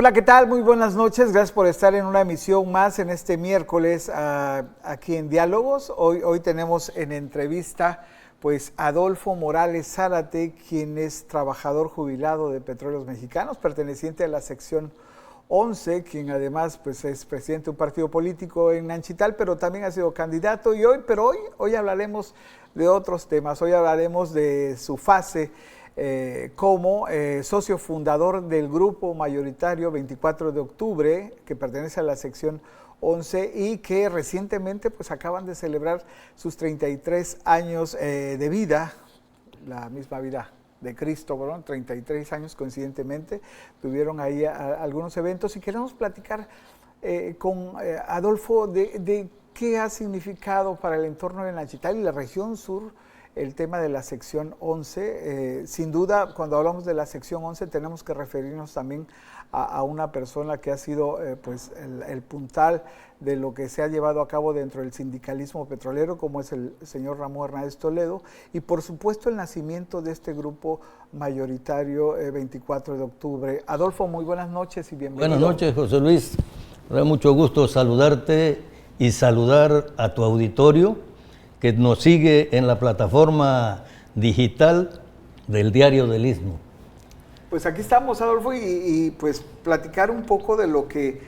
Hola, ¿qué tal? Muy buenas noches. Gracias por estar en una emisión más en este miércoles aquí en Diálogos. Hoy tenemos en entrevista pues Adolfo Morales Zárate, quien es trabajador jubilado de Petróleos Mexicanos, perteneciente a la sección 11, quien además pues es presidente de un partido político en Nanchital, pero también ha sido candidato. Hoy hablaremos de otros temas. Hoy hablaremos de su fase como socio fundador del grupo mayoritario 24 de octubre, que pertenece a la sección 11 y que recientemente pues acaban de celebrar sus 33 años de vida, la misma vida de Cristo, ¿verdad? 33 años coincidentemente, tuvieron ahí algunos eventos y queremos platicar con Adolfo de qué ha significado para el entorno de Nanchital y la región sur el tema de la sección 11. Sin duda, cuando hablamos de la sección 11 tenemos que referirnos también a una persona que ha sido pues el puntal de lo que se ha llevado a cabo dentro del sindicalismo petrolero, como es el señor Ramón Hernández Toledo, y por supuesto el nacimiento de este grupo mayoritario 24 de octubre. Adolfo, muy buenas noches y bienvenido. Buenas noches, José Luis. Me da mucho gusto saludarte y saludar a tu auditorio que nos sigue en la plataforma digital del Diario del Istmo. Pues aquí estamos, Adolfo, y pues platicar un poco de lo que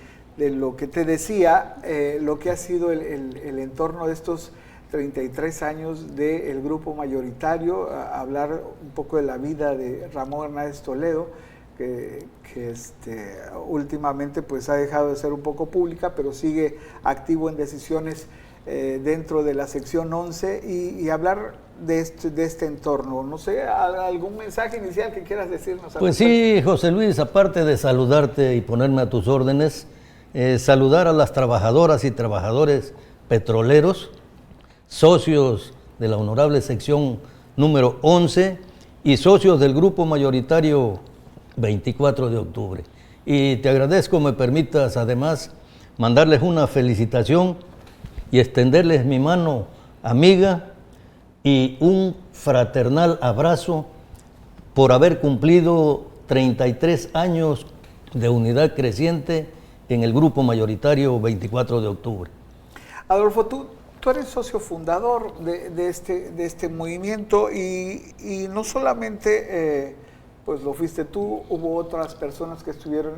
te decía, lo que ha sido el entorno de estos 33 años del grupo mayoritario, hablar un poco de la vida de Ramón Hernández Toledo, que últimamente pues ha dejado de ser un poco pública, pero sigue activo en decisiones dentro de la sección 11 y hablar de este entorno. No sé, ¿algún mensaje inicial que quieras decirnos? Pues sí, José Luis, aparte de saludarte y ponerme a tus órdenes, saludar a las trabajadoras y trabajadores petroleros, socios de la honorable sección número 11 y socios del grupo mayoritario 24 de octubre. Y te agradezco, me permitas además mandarles una felicitación y extenderles mi mano amiga y un fraternal abrazo por haber cumplido 33 años de unidad creciente en el grupo mayoritario 24 de octubre. Adolfo, tú eres socio fundador de este movimiento y no solamente pues lo fuiste tú, hubo otras personas que estuvieron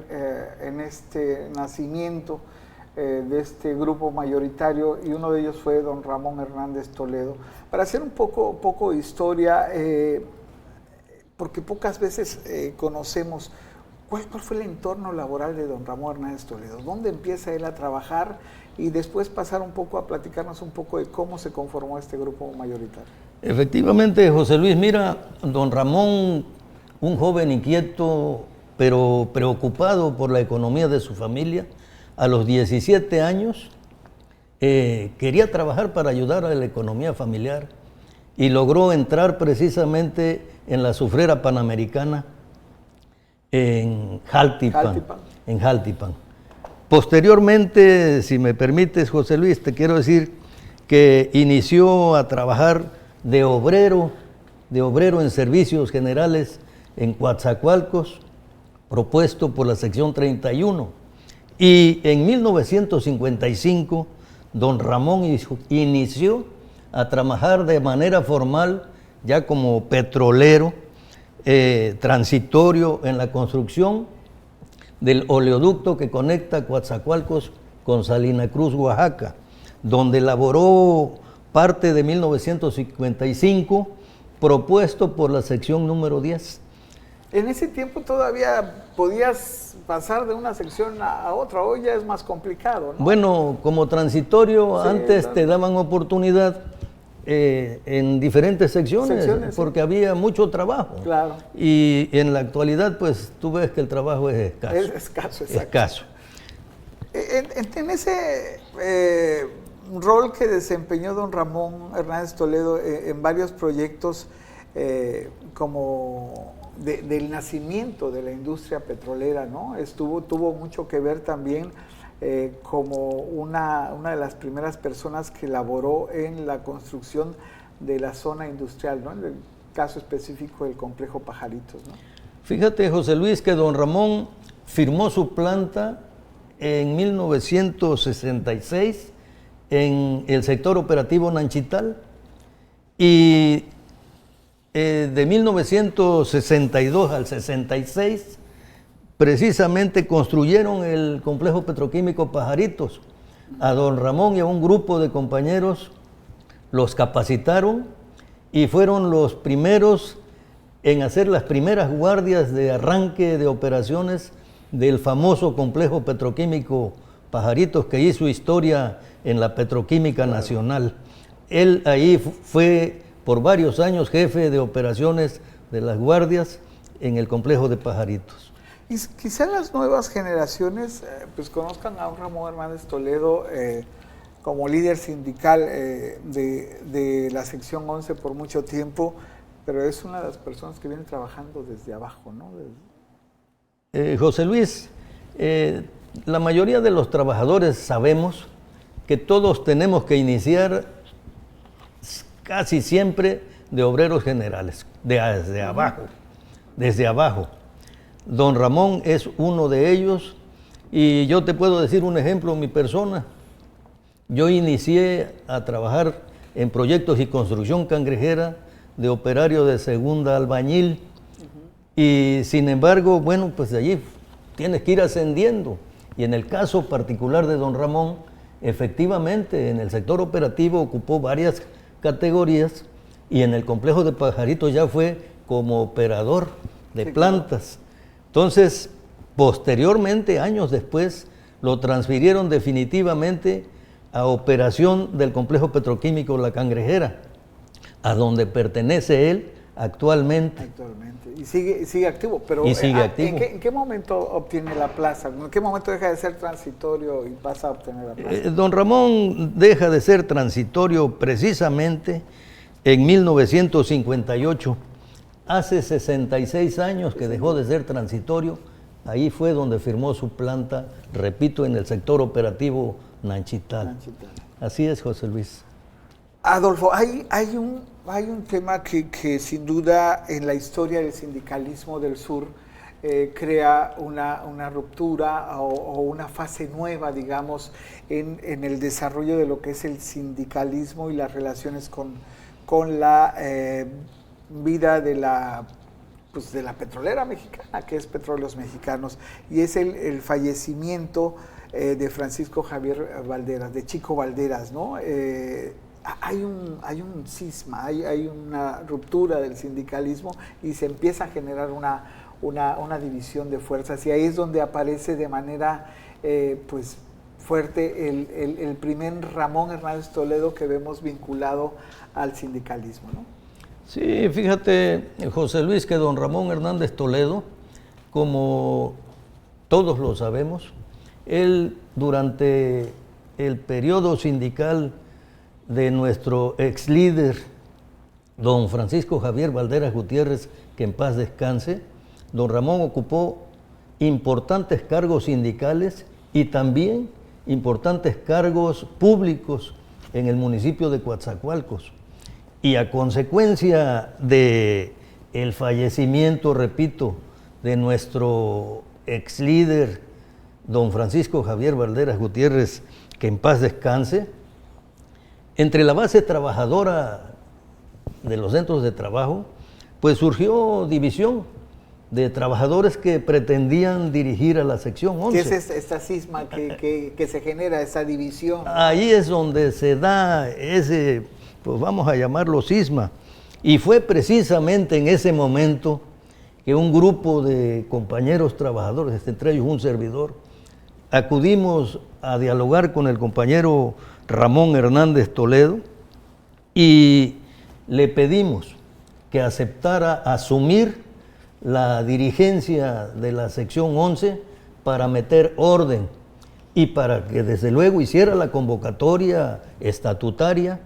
en este nacimiento de este grupo mayoritario y uno de ellos fue don Ramón Hernández Toledo. Para hacer un poco de historia, porque pocas veces conocemos cuál fue el entorno laboral de don Ramón Hernández Toledo, dónde empieza él a trabajar y después pasar un poco a platicarnos un poco de cómo se conformó este grupo mayoritario. Efectivamente, José Luis, mira, don Ramón, un joven inquieto pero preocupado por la economía de su familia, a los 17 años quería trabajar para ayudar a la economía familiar y logró entrar precisamente en la azufrera panamericana en Jaltipan. Posteriormente, si me permites, José Luis, te quiero decir que inició a trabajar de obrero en servicios generales en Coatzacoalcos, propuesto por la sección 31. Y en 1955, don Ramón inició a trabajar de manera formal, ya como petrolero, transitorio en la construcción del oleoducto que conecta Coatzacoalcos con Salina Cruz, Oaxaca, donde laboró parte de 1955, propuesto por la sección número 10. En ese tiempo todavía podías pasar de una sección a otra, hoy ya es más complicado, ¿no? Bueno, como transitorio, sí, antes claro, te daban oportunidad en diferentes secciones porque sí, había mucho trabajo. Claro. Y en la actualidad, pues tú ves que el trabajo es escaso. Es escaso, exacto. Escaso. En ese rol que desempeñó don Ramón Hernández Toledo en varios proyectos como del nacimiento de la industria petrolera, ¿no? Tuvo mucho que ver también como una de las primeras personas que laboró en la construcción de la zona industrial, ¿no? En el caso específico del complejo Pajaritos, ¿no? Fíjate, José Luis, que don Ramón firmó su planta en 1966 en el sector operativo Nanchital, y de 1962 al 66 precisamente construyeron el complejo petroquímico Pajaritos. A don Ramón y a un grupo de compañeros los capacitaron y fueron los primeros en hacer las primeras guardias de arranque de operaciones del famoso complejo petroquímico Pajaritos, que hizo historia en la petroquímica nacional. Él ahí fue por varios años jefe de operaciones de las guardias en el complejo de Pajaritos. Y quizá las nuevas generaciones pues conozcan a un Ramón Hernández Toledo como líder sindical de la sección 11 por mucho tiempo, pero es una de las personas que viene trabajando desde abajo, ¿no? José Luis, la mayoría de los trabajadores sabemos que todos tenemos que iniciar casi siempre de obreros generales, desde abajo. Don Ramón es uno de ellos, y yo te puedo decir un ejemplo en mi persona. Yo inicié a trabajar en proyectos y construcción cangrejera de operario de segunda albañil, y sin embargo, bueno, pues de allí tienes que ir ascendiendo. Y en el caso particular de don Ramón, efectivamente en el sector operativo ocupó varias categorías, y en el complejo de Pajaritos ya fue como operador de plantas. Entonces, posteriormente, años después, lo transfirieron definitivamente a operación del complejo petroquímico La Cangrejera, a donde pertenece él actualmente. Y sigue activo. Pero activo. ¿En qué momento obtiene la plaza? ¿En qué momento deja de ser transitorio y pasa a obtener la plaza? Don Ramón deja de ser transitorio precisamente en 1958. Hace 66 años que dejó de ser transitorio. Ahí fue donde firmó su planta, repito, en el sector operativo Nanchital. Así es, José Luis. Adolfo, hay un tema que sin duda en la historia del sindicalismo del sur crea una ruptura o una fase nueva, digamos, en el desarrollo de lo que es el sindicalismo y las relaciones con la vida de la petrolera mexicana, que es Petróleos Mexicanos, y es el fallecimiento de Francisco Javier Valderas, de Chico Valderas, ¿no? Hay un cisma, hay una ruptura del sindicalismo y se empieza a generar una división de fuerzas, y ahí es donde aparece de manera pues fuerte el primer Ramón Hernández Toledo que vemos vinculado al sindicalismo, ¿no? Sí, fíjate, José Luis, que don Ramón Hernández Toledo, como todos lo sabemos, él durante el periodo sindical de nuestro ex líder, don Francisco Javier Valderas Gutiérrez, que en paz descanse, don Ramón ocupó importantes cargos sindicales y también importantes cargos públicos en el municipio de Coatzacoalcos. Y a consecuencia de el fallecimiento, repito, de nuestro ex líder, don Francisco Javier Valderas Gutiérrez, que en paz descanse, entre la base trabajadora de los centros de trabajo, pues surgió división de trabajadores que pretendían dirigir a la sección 11. ¿Qué es esta cisma que se genera, esa división? Ahí es donde se da ese, pues vamos a llamarlo cisma. Y fue precisamente en ese momento que un grupo de compañeros trabajadores, entre ellos un servidor, acudimos a dialogar con el compañero Ramón Hernández Toledo y le pedimos que aceptara asumir la dirigencia de la sección 11 para meter orden y para que desde luego hiciera la convocatoria estatutaria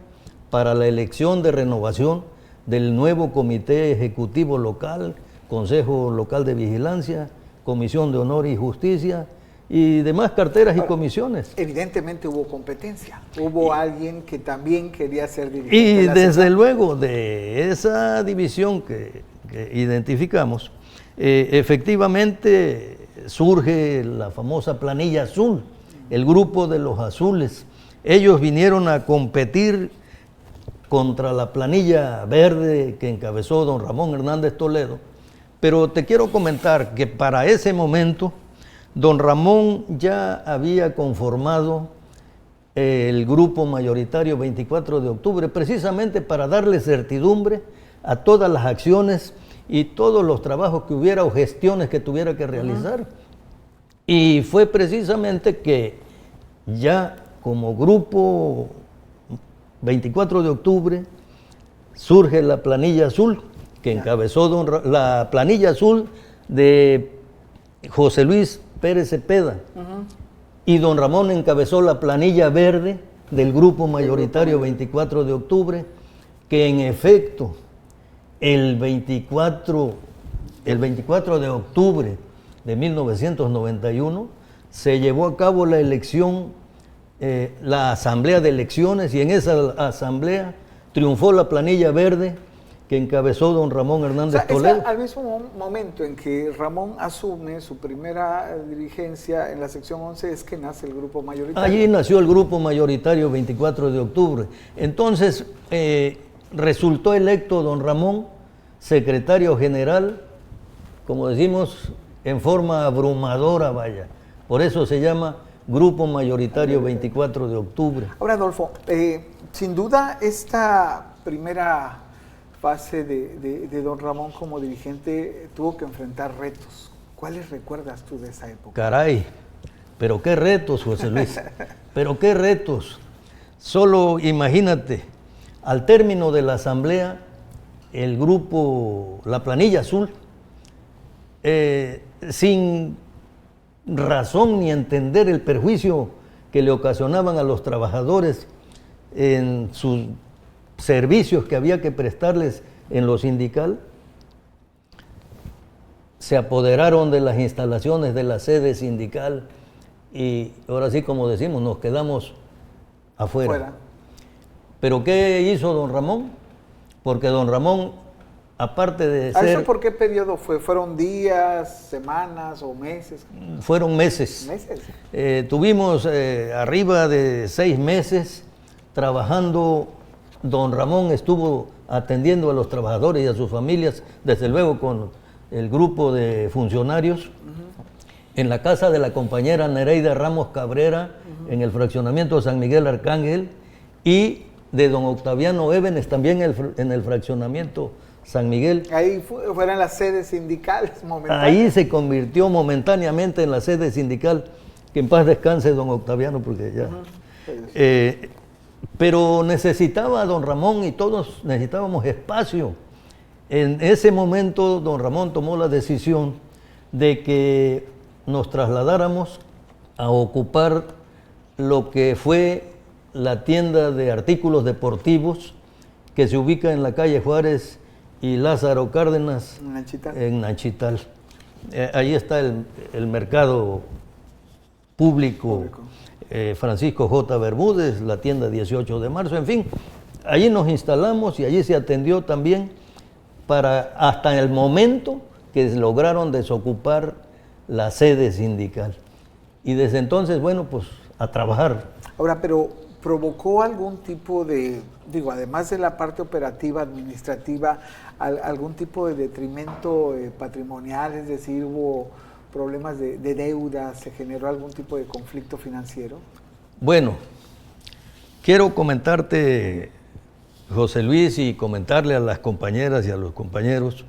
para la elección de renovación del nuevo Comité Ejecutivo Local, Consejo Local de Vigilancia, Comisión de Honor y Justicia y demás carteras y comisiones. Evidentemente hubo competencia, hubo alguien que también quería ser dirigente. Y desde luego de esa división que identificamos, efectivamente surge la famosa planilla azul, el grupo de los azules. Ellos vinieron a competir contra la planilla verde que encabezó don Ramón Hernández Toledo, pero te quiero comentar que para ese momento don Ramón ya había conformado el grupo mayoritario 24 de octubre, precisamente para darle certidumbre a todas las acciones y todos los trabajos que hubiera o gestiones que tuviera que realizar. Y fue precisamente que ya como grupo 24 de octubre surge la planilla azul, que encabezó la planilla azul de José Luis Pérez Cepeda, y don Ramón encabezó la planilla verde del grupo mayoritario 24 de octubre, que en efecto el 24 de octubre de 1991 se llevó a cabo la elección, la asamblea de elecciones, y en esa asamblea triunfó la planilla verde que encabezó don Ramón Hernández Toledo. Al mismo momento en que Ramón asume su primera dirigencia en la sección 11 es que nace el grupo mayoritario. Allí nació el grupo mayoritario 24 de octubre. Entonces resultó electo don Ramón secretario general, como decimos, en forma abrumadora, vaya. Por eso se llama Grupo Mayoritario 24 de octubre. Ahora, Adolfo, sin duda esta primera fase de don Ramón como dirigente tuvo que enfrentar retos. ¿Cuáles recuerdas tú de esa época? Caray, pero qué retos, José Luis, pero qué retos. Solo imagínate, al término de la asamblea, el grupo, la planilla azul, sin razón ni entender el perjuicio que le ocasionaban a los trabajadores en sus servicios que había que prestarles en lo sindical, se apoderaron de las instalaciones de la sede sindical y ahora sí, como decimos, nos quedamos afuera. ¿Pero qué hizo don Ramón? Porque don Ramón, aparte de ser... ¿Eso por qué periodo fue? ¿Fueron días, semanas o meses? Fueron meses. ¿Meses? Tuvimos arriba de 6 meses trabajando. Don Ramón estuvo atendiendo a los trabajadores y a sus familias, desde luego con el grupo de funcionarios, en la casa de la compañera Nereida Ramos Cabrera, en el fraccionamiento San Miguel Arcángel, y de don Octaviano Ébenes también en el fraccionamiento San Miguel. Ahí fueron las sedes sindicales momentáneas. Ahí se convirtió momentáneamente en la sede sindical, que en paz descanse don Octaviano, porque ya... pero necesitaba don Ramón y todos necesitábamos espacio. En ese momento don Ramón tomó la decisión de que nos trasladáramos a ocupar lo que fue la tienda de artículos deportivos que se ubica en la calle Juárez y Lázaro Cárdenas, en Nachital. Ahí está el mercado público. Francisco J. Bermúdez, la tienda 18 de marzo, en fin, allí nos instalamos y allí se atendió también hasta el momento que lograron desocupar la sede sindical. Y desde entonces, bueno, pues a trabajar. Ahora, pero ¿provocó algún tipo de, además de la parte operativa, administrativa, algún tipo de detrimento patrimonial? Es decir, ¿hubo problemas de deuda? ¿Se generó algún tipo de conflicto financiero? Bueno, quiero comentarte, José Luis, y comentarle a las compañeras y a los compañeros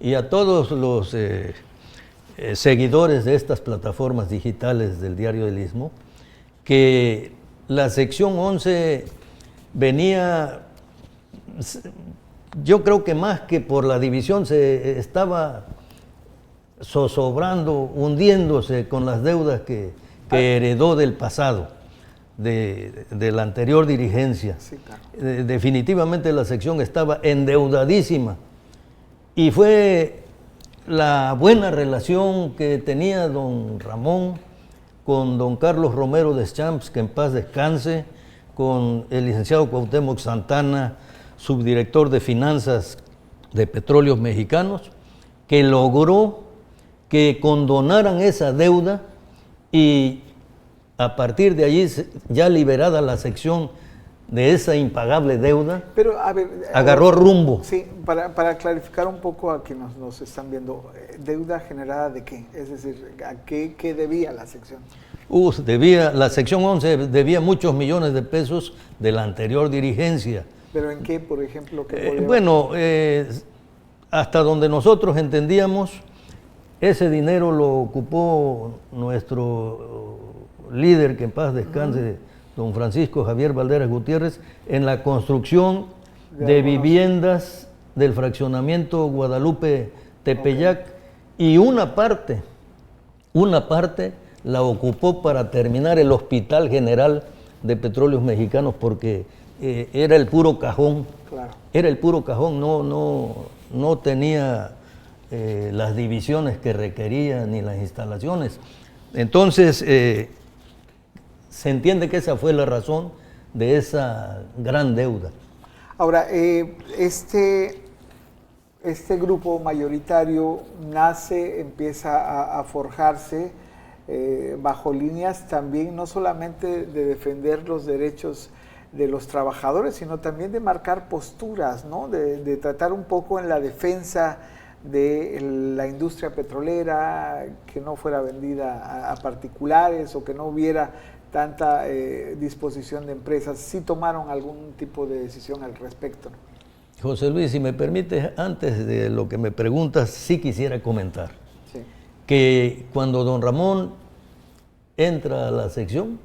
y a todos los seguidores de estas plataformas digitales del Diario del Istmo, que la sección 11 venía, yo creo que más que por la división, se estaba zozobrando, hundiéndose con las deudas que heredó del pasado, de la anterior dirigencia. Sí, claro. Definitivamente la sección estaba endeudadísima y fue la buena relación que tenía don Ramón con don Carlos Romero Deschamps, que en paz descanse, con el licenciado Cuauhtémoc Santana, subdirector de finanzas de Petróleos Mexicanos, que logró que condonaran esa deuda y a partir de allí, ya liberada la sección de esa impagable deuda, pero a ver, agarró rumbo. Sí, para clarificar un poco a quienes nos están viendo, ¿deuda generada de qué? Es decir, ¿a qué debía la sección? La sección 11 debía muchos millones de pesos de la anterior dirigencia. ¿Pero en qué, por ejemplo? Hasta donde nosotros entendíamos, ese dinero lo ocupó nuestro líder, que en paz descanse, don Francisco Javier Valderas Gutiérrez, en la construcción de viviendas del fraccionamiento Guadalupe Tepeyac, y una parte la ocupó para terminar el Hospital General de Petróleos Mexicanos, porque era el puro cajón. Claro. Era el puro cajón, no tenía las divisiones que requería ni las instalaciones. Entonces, se entiende que esa fue la razón de esa gran deuda. Ahora, este grupo mayoritario nace, empieza a forjarse bajo líneas también no solamente de defender los derechos de los trabajadores, sino también de marcar posturas, ¿no? De tratar un poco en la defensa de la industria petrolera, que no fuera vendida a particulares o que no hubiera tanta disposición de empresas. ¿Sí tomaron algún tipo de decisión al respecto? José Luis, si me permites, antes de lo que me preguntas, sí quisiera comentar Sí. que cuando don Ramón entra a la sección,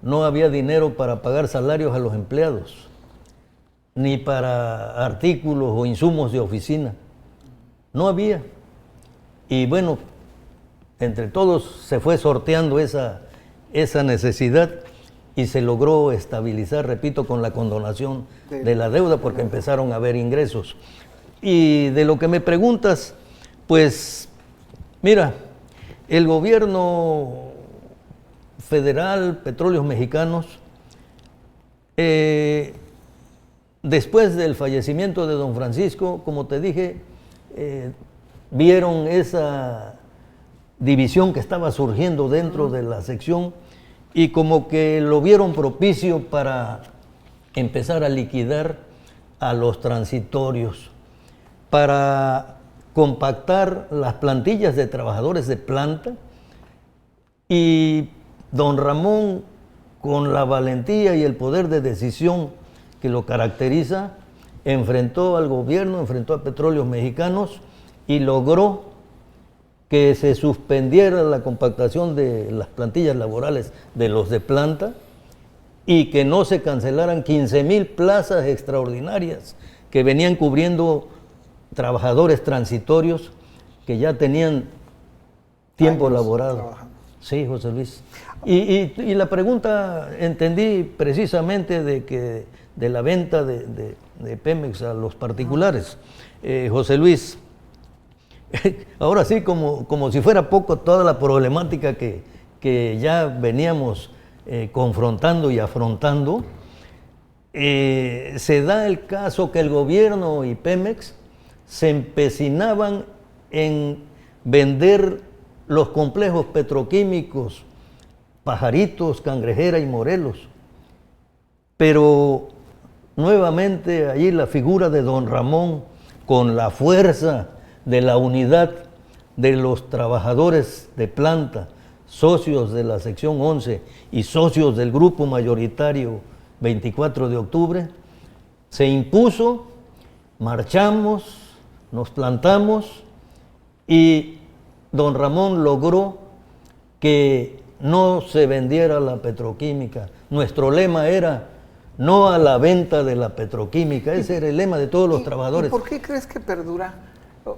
no había dinero para pagar salarios a los empleados, ni para artículos o insumos de oficina. No había. Y bueno, entre todos se fue sorteando esa necesidad y se logró estabilizar, repito, con la condonación de la deuda, porque empezaron a haber ingresos. Y de lo que me preguntas, pues, mira, el gobierno federal, Petróleos Mexicanos, después del fallecimiento de don Francisco, como te dije, vieron esa división que estaba surgiendo dentro de la sección y como que lo vieron propicio para empezar a liquidar a los transitorios, para compactar las plantillas de trabajadores de planta, y don Ramón, con la valentía y el poder de decisión que lo caracteriza, enfrentó al gobierno, enfrentó a Petróleos Mexicanos y logró que se suspendiera la compactación de las plantillas laborales de los de planta y que no se cancelaran 15,000 plazas extraordinarias que venían cubriendo trabajadores transitorios que ya tenían tiempo laborado. Trabajando. Sí, José Luis. Y la pregunta entendí precisamente de la venta de Pemex a los particulares. José Luis, ahora sí, como si fuera poco toda la problemática que ya veníamos confrontando y afrontando, se da el caso que el gobierno y Pemex se empecinaban en vender los complejos petroquímicos Pajaritos, Cangrejera y Morelos. Pero nuevamente allí la figura de don Ramón, con la fuerza de la unidad de los trabajadores de planta, socios de la sección 11 y socios del grupo mayoritario 24 de octubre, se impuso, marchamos, nos plantamos y don Ramón logró que no se vendiera la petroquímica. Nuestro lema era no a la venta de la petroquímica. Ese era el lema de todos los trabajadores. ¿Y por qué crees que perdura?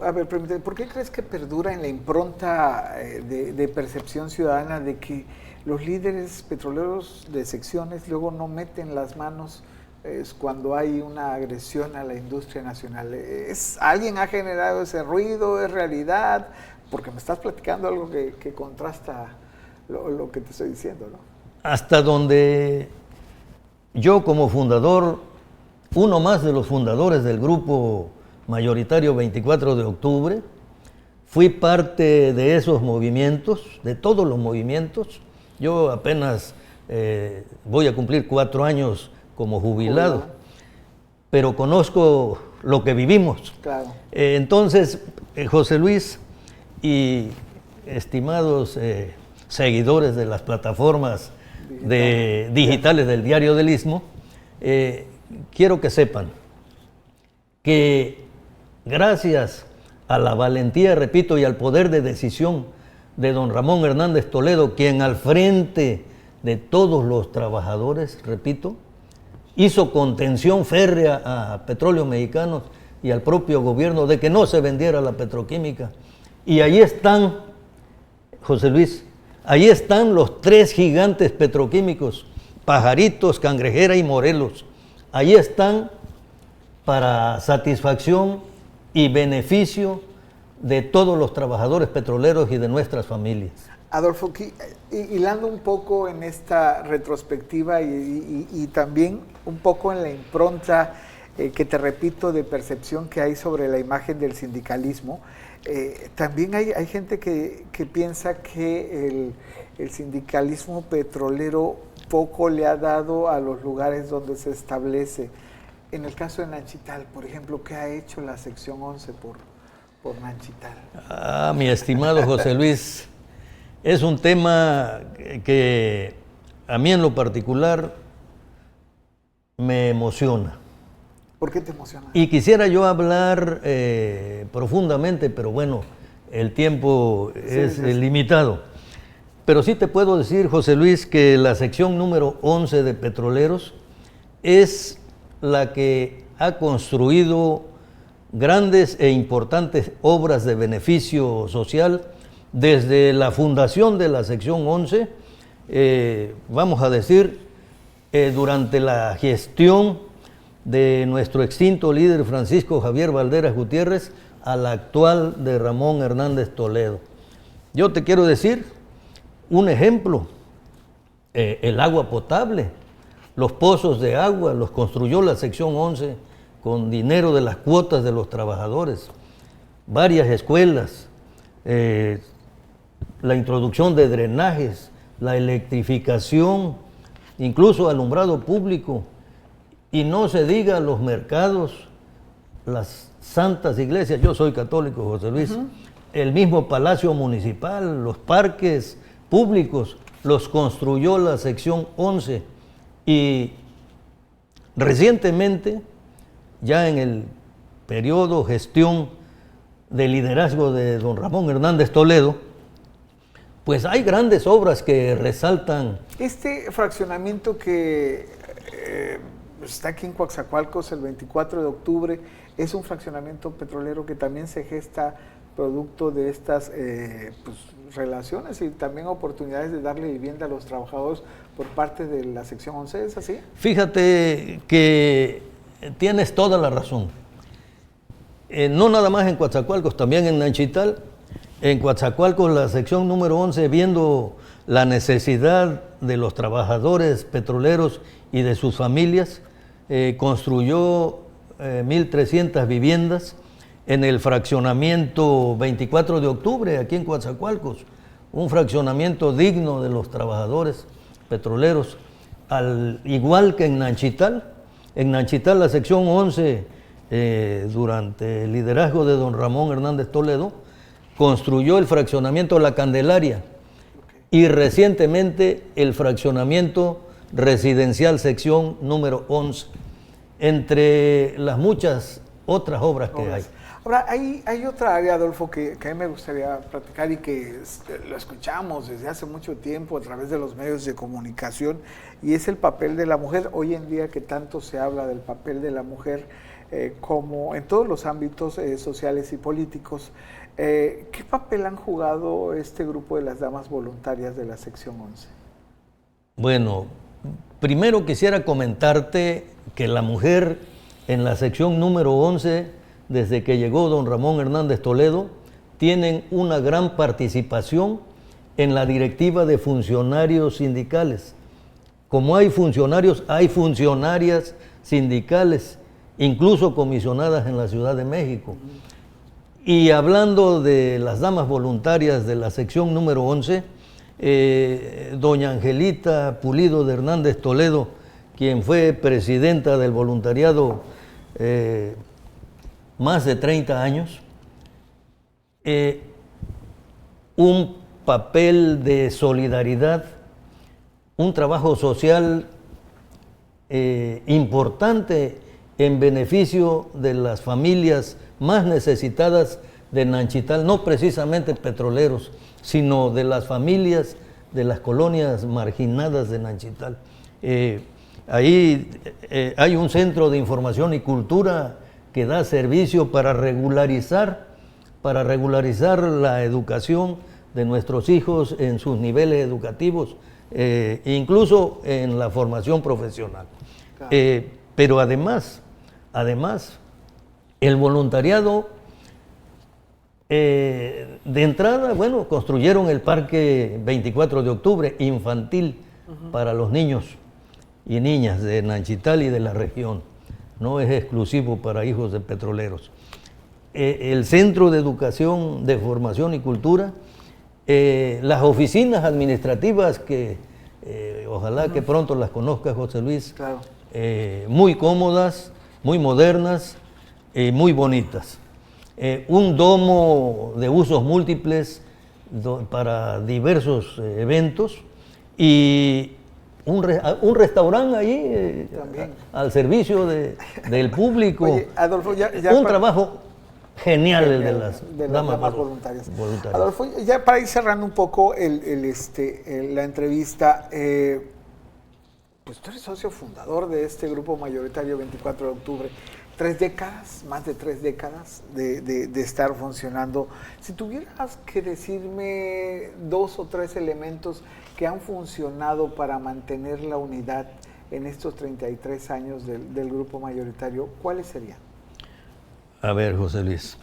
A ver, permíteme, ¿por qué crees que perdura en la impronta de percepción ciudadana de que los líderes petroleros de secciones luego no meten las manos cuando hay una agresión a la industria nacional? ¿Alguien ha generado ese ruido? ¿Es realidad? Porque me estás platicando algo que contrasta lo que te estoy diciendo, ¿no? Hasta donde yo, como fundador, uno más de los fundadores del grupo mayoritario 24 de octubre, Fui parte de esos movimientos, de todos los movimientos. Yo apenas voy a cumplir 4 años como jubilado, pero conozco lo que vivimos. Claro. Entonces, José Luis y estimados seguidores de las plataformas digitales del Diario del Istmo, quiero que sepan que gracias a la valentía, repito, y al poder de decisión de don Ramón Hernández Toledo, quien al frente de todos los trabajadores, repito, hizo contención férrea a Petróleos Mexicanos y al propio gobierno de que no se vendiera la petroquímica. Y ahí están, José Luis, ahí están los 3 gigantes petroquímicos, Pajaritos, Cangrejera y Morelos. Ahí están para satisfacción y beneficio de todos los trabajadores petroleros y de nuestras familias. Adolfo, hilando un poco en esta retrospectiva y también un poco en la impronta que te repito de percepción que hay sobre la imagen del sindicalismo, también hay gente que piensa que el sindicalismo petrolero poco le ha dado a los lugares donde se establece. En el caso de Nanchital, por ejemplo, ¿qué ha hecho la sección 11 por Nanchital? Ah, mi estimado José Luis, es un tema que a mí en lo particular me emociona. ¿Por qué te emociona? Y quisiera yo hablar profundamente, pero bueno, el tiempo es limitado. Pero sí te puedo decir, José Luis, que la sección número 11 de Petroleros es la que ha construido grandes e importantes obras de beneficio social desde la fundación de la sección 11, vamos a decir, durante la gestión de nuestro extinto líder Francisco Javier Valderas Gutiérrez a la actual de Ramón Hernández Toledo. Yo te quiero decir un ejemplo, el agua potable, los pozos de agua los construyó la sección 11 con dinero de las cuotas de los trabajadores, varias escuelas, la introducción de drenajes, la electrificación, incluso alumbrado público, y no se diga los mercados, las santas iglesias. Yo soy católico, José Luis, el mismo Palacio Municipal, los parques públicos los construyó la sección 11, y recientemente, ya en el periodo gestión de liderazgo de don Ramón Hernández Toledo, pues hay grandes obras que resaltan. Este fraccionamiento que está aquí en Coatzacoalcos el 24 de octubre, es un fraccionamiento petrolero que también se gesta producto de estas relaciones y también oportunidades de darle vivienda a los trabajadores por parte de la sección 11, ¿es así? Fíjate que tienes toda la razón. No nada más en Coatzacoalcos, también en Nanchital. En Coatzacoalcos, la sección número 11, viendo la necesidad de los trabajadores petroleros y de sus familias, construyó 1.300 viviendas en el fraccionamiento 24 de octubre, aquí en Coatzacoalcos, un fraccionamiento digno de los trabajadores petroleros, al igual que en Nanchital. En Nanchital, la sección 11, durante el liderazgo de don Ramón Hernández Toledo, construyó el fraccionamiento La Candelaria y recientemente el fraccionamiento residencial sección número 11, entre las muchas otras obras que hay. Ahora, hay otra área, Adolfo, que a mí me gustaría platicar y que lo escuchamos desde hace mucho tiempo a través de los medios de comunicación, y es el papel de la mujer. Hoy en día que tanto se habla del papel de la mujer, como en todos los ámbitos sociales y políticos, ¿qué papel han jugado este grupo de las damas voluntarias de la sección 11? Bueno, primero quisiera comentarte que la mujer en la sección número 11, desde que llegó don Ramón Hernández Toledo, tienen una gran participación en la directiva de funcionarios sindicales. Como hay funcionarios, hay funcionarias sindicales, incluso comisionadas en la Ciudad de México. Y hablando de las damas voluntarias de la sección número 11, doña Angelita Pulido de Hernández Toledo, quien fue presidenta del voluntariado más de 30 años, un papel de solidaridad, un trabajo social importante en beneficio de las familias más necesitadas de Nanchital, no precisamente petroleros, sino de las familias de las colonias marginadas de Nanchital. Ahí hay un centro de información y cultura que da servicio para regularizar la educación de nuestros hijos en sus niveles educativos, incluso en la formación profesional. Claro. Pero además, el voluntariado, de entrada, bueno, construyeron el Parque 24 de Octubre infantil para los niños y niñas de Nanchital y de la región. No es exclusivo para hijos de petroleros. El Centro de Educación, de Formación y Cultura, las oficinas administrativas que ojalá que pronto las conozca José Luis, claro. Muy cómodas, muy modernas, muy bonitas. Un domo de usos múltiples para diversos eventos y un restaurante ahí al servicio del público. Oye, Adolfo, un trabajo genial el de las damas voluntarias. Adolfo, ya para ir cerrando un poco la entrevista, pues tú eres socio fundador de este grupo mayoritario 24 de octubre. 3 décadas, más de 3 décadas de estar funcionando. Si tuvieras que decirme 2 o 3 elementos que han funcionado para mantener la unidad en estos 33 años del grupo mayoritario, ¿cuáles serían? A ver, José Luis,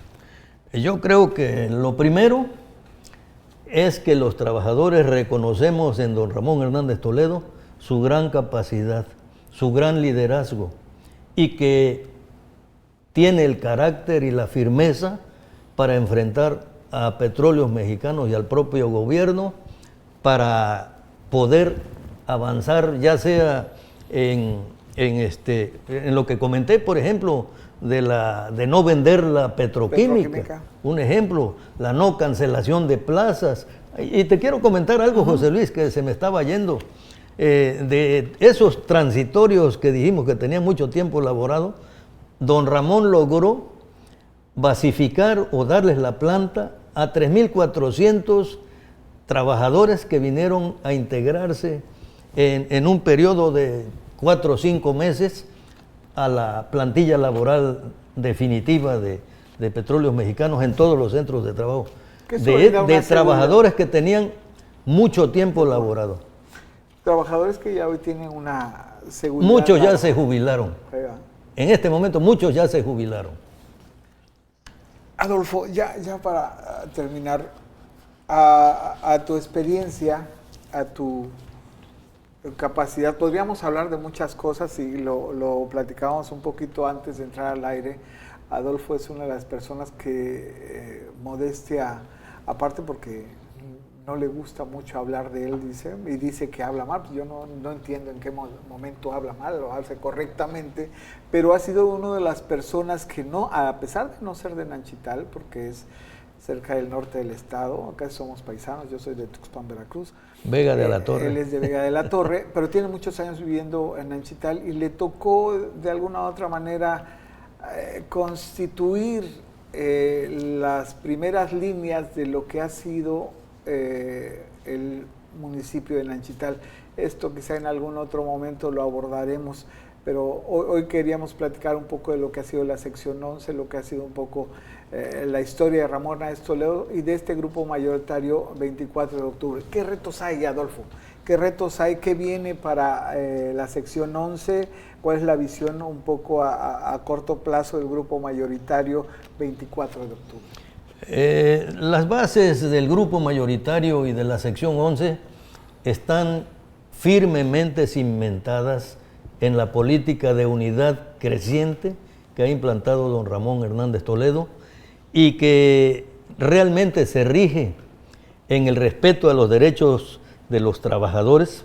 yo creo que lo primero es que los trabajadores reconocemos en don Ramón Hernández Toledo su gran capacidad, su gran liderazgo y que tiene el carácter y la firmeza para enfrentar a Petróleos Mexicanos y al propio gobierno para poder avanzar, ya sea en lo que comenté, por ejemplo, de no vender la petroquímica. Un ejemplo, la no cancelación de plazas. Y te quiero comentar algo, José Luis, que se me estaba yendo. De esos transitorios que dijimos que tenían mucho tiempo elaborado, don Ramón logró basificar o darles la planta a 3.400 trabajadores que vinieron a integrarse en un periodo de 4 o 5 meses a la plantilla laboral definitiva de Petróleos Mexicanos en todos los centros de trabajo, de trabajadores que tenían mucho tiempo laborado. Trabajadores que ya hoy tienen una seguridad. Muchos ya se jubilaron. En este momento muchos ya se jubilaron. Adolfo, ya para terminar, a tu experiencia, a tu capacidad, podríamos hablar de muchas cosas y lo platicábamos un poquito antes de entrar al aire. Adolfo es una de las personas que, modestia aparte, porque no le gusta mucho hablar de él, dice que habla mal. Pues yo no entiendo en qué momento habla mal, lo hace correctamente, pero ha sido una de las personas que no, a pesar de no ser de Nanchital, porque es cerca del norte del estado, acá somos paisanos, yo soy de Tuxpan, Veracruz. Vega de la Torre. Él es de Vega de la Torre, pero tiene muchos años viviendo en Nanchital y le tocó de alguna u otra manera constituir las primeras líneas de lo que ha sido el municipio de Nanchital. Esto quizá en algún otro momento lo abordaremos, pero hoy queríamos platicar un poco de lo que ha sido la sección 11, lo que ha sido un poco la historia de Ramón Hernández Toledo y de este grupo mayoritario 24 de octubre. ¿Qué retos hay, Adolfo? ¿Qué retos hay? ¿Qué viene para la sección 11? ¿Cuál es la visión un poco a corto plazo del grupo mayoritario 24 de octubre? Las bases del grupo mayoritario y de la sección 11 están firmemente cimentadas en la política de unidad creciente que ha implantado don Ramón Hernández Toledo y que realmente se rige en el respeto a los derechos de los trabajadores,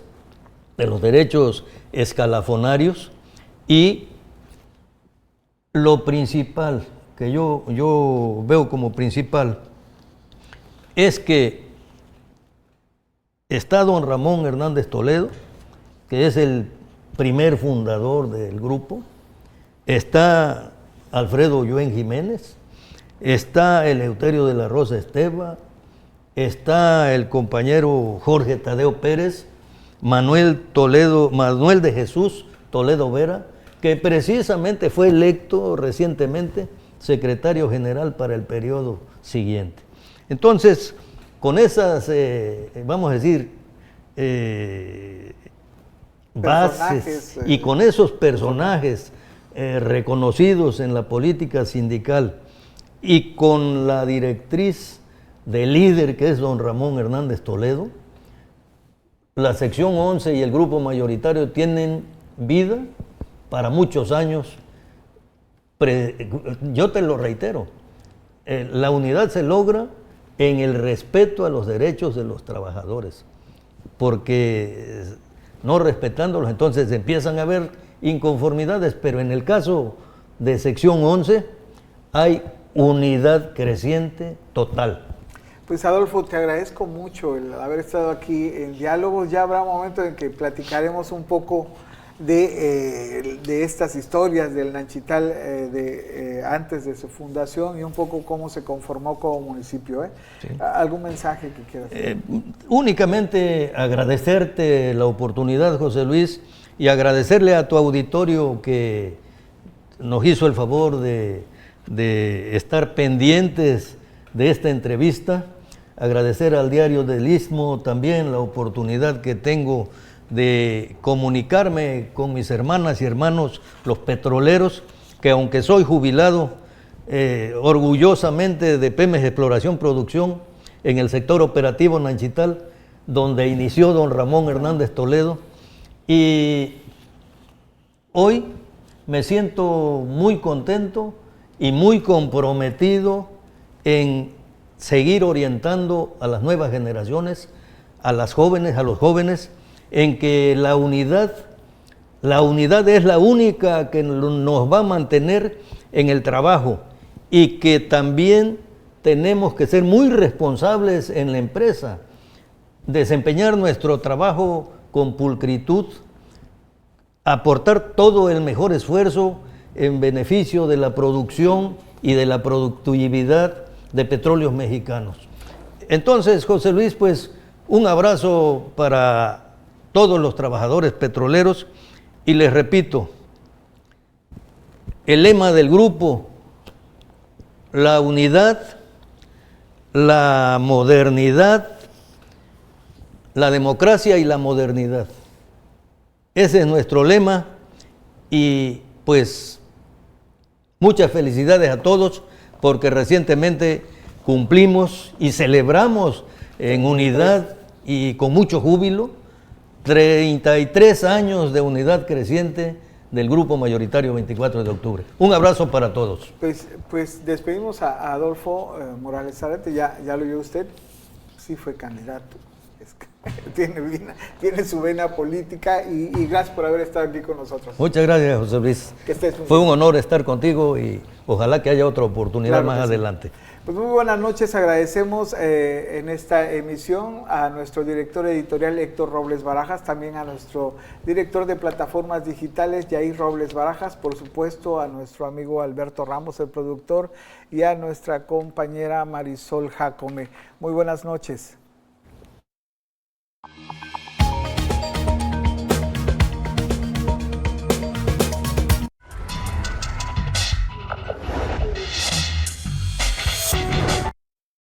de los derechos escalafonarios, y lo principal que yo veo como principal es que está don Ramón Hernández Toledo, que es el primer fundador del grupo, está Alfredo Yuen Jiménez, está Eleuterio de la Rosa Esteva, está el compañero Jorge Tadeo Pérez, Manuel de Jesús Toledo Vera, que precisamente fue electo recientemente secretario general para el periodo siguiente. Entonces, con esas, vamos a decir, bases y con esos personajes reconocidos en la política sindical y con la directriz del líder que es don Ramón Hernández Toledo, la sección 11 y el grupo mayoritario tienen vida para muchos años. Yo te lo reitero, la unidad se logra en el respeto a los derechos de los trabajadores, porque no respetándolos entonces empiezan a haber inconformidades, pero en el caso de sección 11 hay unidad creciente total. Pues Adolfo, te agradezco mucho el haber estado aquí en Diálogos. Ya habrá un momento en que platicaremos un poco de estas historias del Nanchital antes de su fundación y un poco cómo se conformó como municipio. Sí. ¿Algún mensaje que quieras hacer? Únicamente agradecerte la oportunidad, José Luis, y agradecerle a tu auditorio que nos hizo el favor de estar pendientes de esta entrevista. Agradecer al Diario del Istmo también la oportunidad que tengo de comunicarme con mis hermanas y hermanos los petroleros, que aunque soy jubilado, orgullosamente de Pemex Exploración Producción, en el sector operativo Nanchital, donde inició don Ramón Hernández Toledo, y hoy me siento muy contento y muy comprometido en seguir orientando a las nuevas generaciones, a las jóvenes, a los jóvenes, en que la unidad es la única que nos va a mantener en el trabajo, y que también tenemos que ser muy responsables en la empresa, desempeñar nuestro trabajo con pulcritud, aportar todo el mejor esfuerzo en beneficio de la producción y de la productividad de petróleos mexicanos. Entonces, José Luis, pues un abrazo para todos los trabajadores petroleros, y les repito, el lema del grupo: la unidad, la modernidad, la democracia y la modernidad. Ese es nuestro lema, y pues muchas felicidades a todos, porque recientemente cumplimos y celebramos en unidad y con mucho júbilo 33 años de unidad creciente del Grupo Mayoritario 24 de Octubre. Un abrazo para todos. Pues despedimos a Adolfo Morales Zárate. Ya lo oyó usted, sí fue candidato. Tiene su vena política, y gracias por haber estado aquí con nosotros. Muchas gracias, José Luis. Fue un honor estar contigo, y ojalá que haya otra oportunidad más adelante. Pues muy buenas noches, agradecemos en esta emisión a nuestro director editorial Héctor Robles Barajas, también a nuestro director de plataformas digitales Yair Robles Barajas, por supuesto a nuestro amigo Alberto Ramos, el productor, y a nuestra compañera Marisol Jacome. Muy buenas noches.